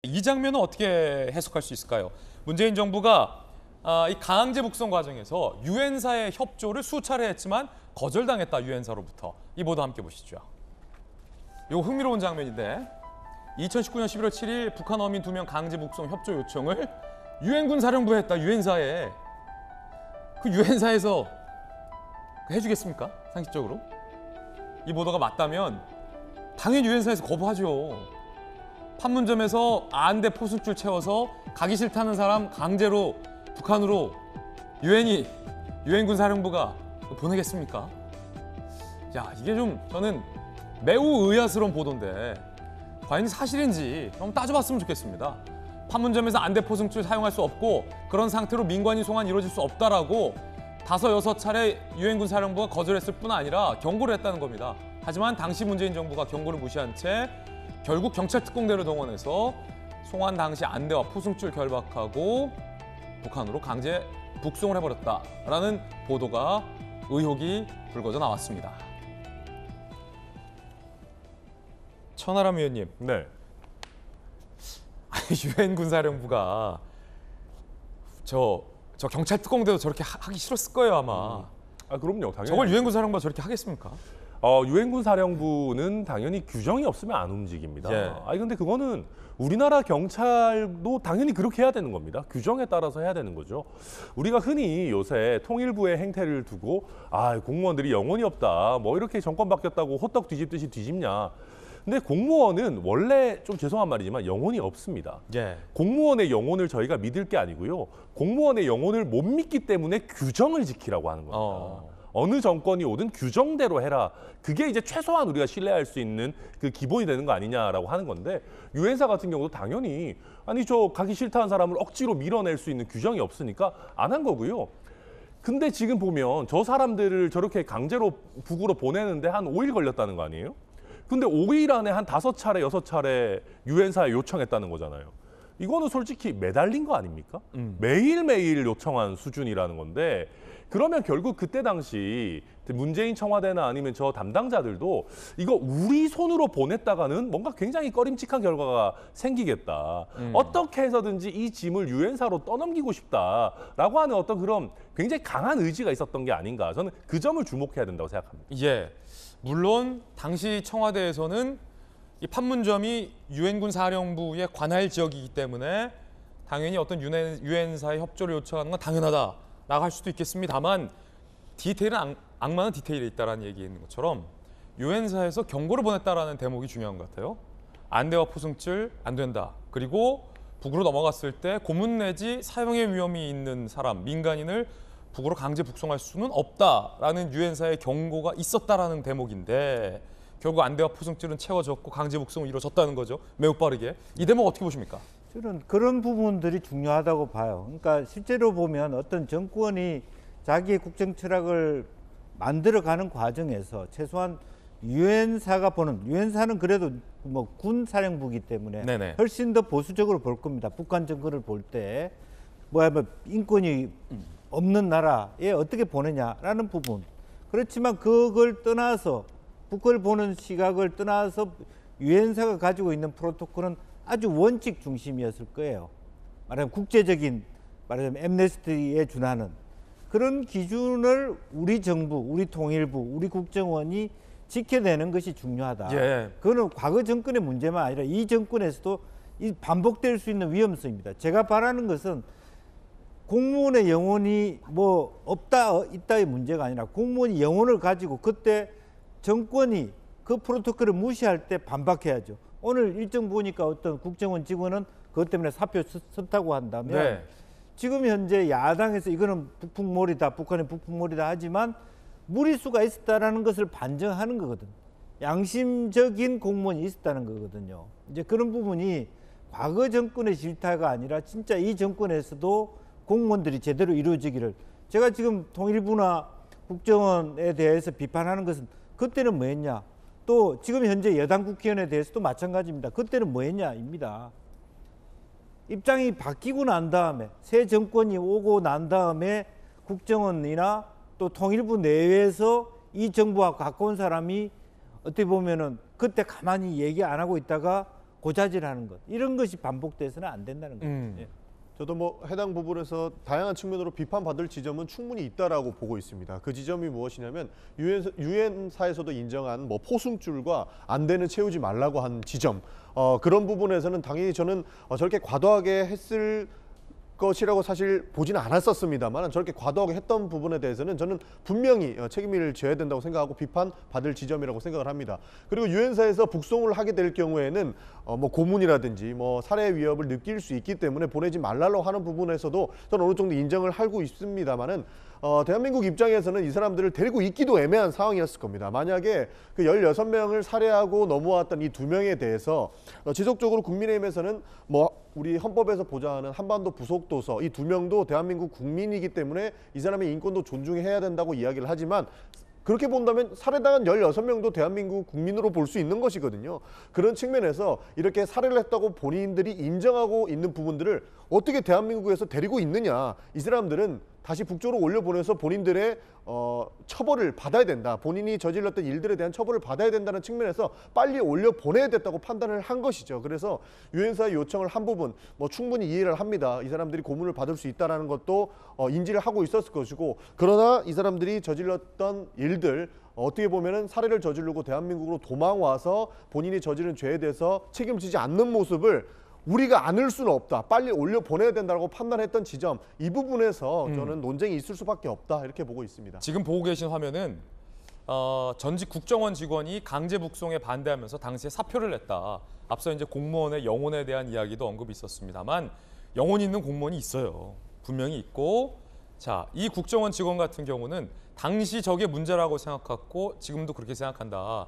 이 장면은 어떻게 해석할 수 있을까요? 문재인 정부가 이 강제 북송 과정에서 유엔사의 협조를 수차례 했지만 거절당했다, 유엔사로부터. 이 보도 함께 보시죠. 이거 흥미로운 장면인데 2019년 11월 7일 북한 어민 2명 강제 북송 협조 요청을 유엔군 사령부에 했다, 유엔사에. 그 유엔사에서 해주겠습니까? 상식적으로? 이 보도가 맞다면 당연히 유엔사에서 거부하죠. 판문점에서 안대 포승줄 채워서 가기 싫다는 사람 강제로 북한으로 유엔군 사령부가 보내겠습니까? 야, 이게 좀 저는 매우 의아스러운 보도인데 과연 사실인지 한번 따져봤으면 좋겠습니다. 판문점에서 안대 포승줄 사용할 수 없고 그런 상태로 민관인 송환 이루어질 수 없다라고 5, 6차례 유엔군 사령부가 거절했을 뿐 아니라 경고를 했다는 겁니다. 하지만 당시 문재인 정부가 경고를 무시한 채 결국 경찰 특공대를 동원해서 송환 당시 안대와 포승줄 결박하고 북한으로 강제 북송을 해버렸다라는 보도가 의혹이 불거져 나왔습니다. 천하람 의원님, 네. 유엔군 사령부가 저 경찰 특공대도 저렇게 하기 싫었을 거예요, 아마. 그럼요. 당연히. 저걸 유엔군 사령부가 저렇게 하겠습니까? 유엔군 사령부는 당연히 규정이 없으면 안 움직입니다. 예. 근데 그거는 우리나라 경찰도 당연히 그렇게 해야 되는 겁니다. 규정에 따라서 해야 되는 거죠. 우리가 흔히 요새 통일부의 행태를 두고 공무원들이 영혼이 없다, 뭐 이렇게 정권 바뀌었다고 호떡 뒤집듯이 뒤집냐. 근데 공무원은 원래 좀 죄송한 말이지만 영혼이 없습니다. 예. 공무원의 영혼을 저희가 믿을 게 아니고요. 공무원의 영혼을 못 믿기 때문에 규정을 지키라고 하는 겁니다. 어느 정권이 오든 규정대로 해라. 그게 이제 최소한 우리가 신뢰할 수 있는 그 기본이 되는 거 아니냐라고 하는 건데, 유엔사 같은 경우도 당연히 저 가기 싫다는 사람을 억지로 밀어낼 수 있는 규정이 없으니까 안 한 거고요. 근데 지금 보면 저 사람들을 저렇게 강제로 북으로 보내는데 한 5일 걸렸다는 거 아니에요? 근데 5일 안에 한 5차례, 6차례 유엔사에 요청했다는 거잖아요. 이거는 솔직히 매달린 거 아닙니까? 매일매일 요청한 수준이라는 건데, 그러면 결국 그때 당시 문재인 청와대나 아니면 저 담당자들도 이거 우리 손으로 보냈다가는 뭔가 굉장히 꺼림칙한 결과가 생기겠다. 어떻게 해서든지 이 짐을 유엔사로 떠넘기고 싶다라고 하는 어떤 그런 굉장히 강한 의지가 있었던 게 아닌가. 저는 그 점을 주목해야 된다고 생각합니다. 예, 물론 당시 청와대에서는 이 판문점이 유엔군 사령부의 관할 지역이기 때문에 당연히 어떤 유엔사의 협조를 요청하는 건 당연하다라고 할 수도 있겠습니다만, 디테일은 악마는 디테일에 있다라는 얘기 있는 것처럼 유엔사에서 경고를 보냈다라는 대목이 중요한 것 같아요. 안대와 포승줄 안 된다. 그리고 북으로 넘어갔을 때 고문 내지 사형의 위험이 있는 사람, 민간인을 북으로 강제 북송할 수는 없다라는 유엔사의 경고가 있었다라는 대목인데, 결국 안대와 포승줄은 채워졌고 강제 북송이 이루어졌다는 거죠. 매우 빠르게. 이 대목 어떻게 보십니까? 저는 그런 부분들이 중요하다고 봐요. 그러니까 실제로 보면 어떤 정권이 자기의 국정 철학을 만들어가는 과정에서 최소한 유엔사가 보는, 유엔사는 그래도 뭐 군 사령부이기 때문에 네네. 훨씬 더 보수적으로 볼 겁니다. 북한 정권을 볼 때 뭐 인권이 없는 나라에 어떻게 보느냐라는 부분. 그렇지만 그걸 떠나서, 북을 보는 시각을 떠나서 유엔사가 가지고 있는 프로토콜은 아주 원칙 중심이었을 거예요. 말하자면 국제적인, 말하자면 엠네스티에 준하는 그런 기준을 우리 정부, 우리 통일부, 우리 국정원이 지켜내는 것이 중요하다. 예. 그거는 과거 정권의 문제만 아니라 이 정권에서도 반복될 수 있는 위험성입니다. 제가 바라는 것은 공무원의 영혼이 뭐 없다, 있다의 문제가 아니라 공무원이 영혼을 가지고 그때 정권이 그 프로토콜을 무시할 때 반박해야죠. 오늘 일정 보니까 어떤 국정원 직원은 그것 때문에 사표 썼다고 한다면, 네. 지금 현재 야당에서 이거는 북풍몰이다, 북한의 북풍몰이다 하지만 무리수가 있었다라는 것을 반증하는 거거든. 양심적인 공무원이 있었다는 거거든요. 이제 그런 부분이 과거 정권의 질타가 아니라 진짜 이 정권에서도 공무원들이 제대로 이루어지기를. 제가 지금 통일부나 국정원에 대해서 비판하는 것은 그때는 뭐 했냐, 또 지금 현재 여당 국회의원에 대해서도 마찬가지입니다. 그때는 뭐 했냐입니다. 입장이 바뀌고 난 다음에, 새 정권이 오고 난 다음에 국정원이나 또 통일부 내외에서 이 정부와 가까운 사람이 어떻게 보면은 그때 가만히 얘기 안 하고 있다가 고자질하는 것 이런 것이 반복돼서는 안 된다는 거죠. 예. 저도 뭐 해당 부분에서 다양한 측면으로 비판받을 지점은 충분히 있다라고 보고 있습니다. 그 지점이 무엇이냐면 유엔사에서도 인정한 뭐 포승줄과 안대는 채우지 말라고 한 지점, 그런 부분에서는 당연히 저는 저렇게 과도하게 했을 것이라고 사실 보지는 않았었습니다만 저렇게 과도하게 했던 부분에 대해서는 저는 분명히 책임을 져야 된다고 생각하고 비판받을 지점이라고 생각을 합니다. 그리고 유엔사에서 북송을 하게 될 경우에는 뭐 고문이라든지 뭐 살해 위협을 느낄 수 있기 때문에 보내지 말라고 하는 부분에서도 저는 어느 정도 인정을 하고 있습니다만은 대한민국 입장에서는 이 사람들을 데리고 있기도 애매한 상황이었을 겁니다. 만약에 그 16명을 살해하고 넘어왔던 이 2명에 대해서 지속적으로 국민의힘에서는 뭐 우리 헌법에서 보장하는 한반도 부속도서 이 2명도 대한민국 국민이기 때문에 이 사람의 인권도 존중해야 된다고 이야기를 하지만 그렇게 본다면 살해당한 16명도 대한민국 국민으로 볼 수 있는 것이거든요. 그런 측면에서 이렇게 살해를 했다고 본인들이 인정하고 있는 부분들을 어떻게 대한민국에서 데리고 있느냐. 이 사람들은 다시 북쪽으로 올려보내서 본인들의 처벌을 받아야 된다. 본인이 저질렀던 일들에 대한 처벌을 받아야 된다는 측면에서 빨리 올려보내야 됐다고 판단을 한 것이죠. 그래서 유엔사의 요청을 한 부분 뭐 충분히 이해를 합니다. 이 사람들이 고문을 받을 수 있다는 것도 인지를 하고 있었을 것이고 그러나 이 사람들이 저질렀던 일들 어떻게 보면은 살해를 저지르고 대한민국으로 도망와서 본인이 저지른 죄에 대해서 책임지지 않는 모습을 우리가 안을 수는 없다. 빨리 올려보내야 된다고 판단했던 지점 이 부분에서 저는 논쟁이 있을 수밖에 없다 이렇게 보고 있습니다. 지금 보고 계신 화면은 전직 국정원 직원이 강제 북송에 반대하면서 당시에 사표를 냈다. 앞서 이제 공무원의 영혼에 대한 이야기도 언급이 있었습니다만 영혼 있는 공무원이 있어요. 분명히 있고 자, 이 국정원 직원 같은 경우는 당시 저게 문제라고 생각했고 지금도 그렇게 생각한다.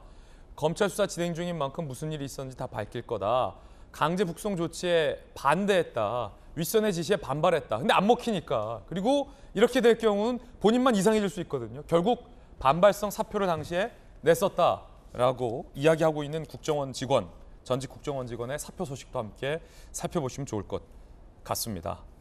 검찰 수사 진행 중인 만큼 무슨 일이 있었는지 다 밝힐 거다. 강제 북송 조치에 반대했다. 윗선의 지시에 반발했다. 근데 안 먹히니까. 그리고 이렇게 될 경우는 본인만 이상해질 수 있거든요. 결국 반발성 사표를 당시에 냈었다라고 이야기하고 있는 국정원 직원, 전직 국정원 직원의 사표 소식도 함께 살펴보시면 좋을 것 같습니다.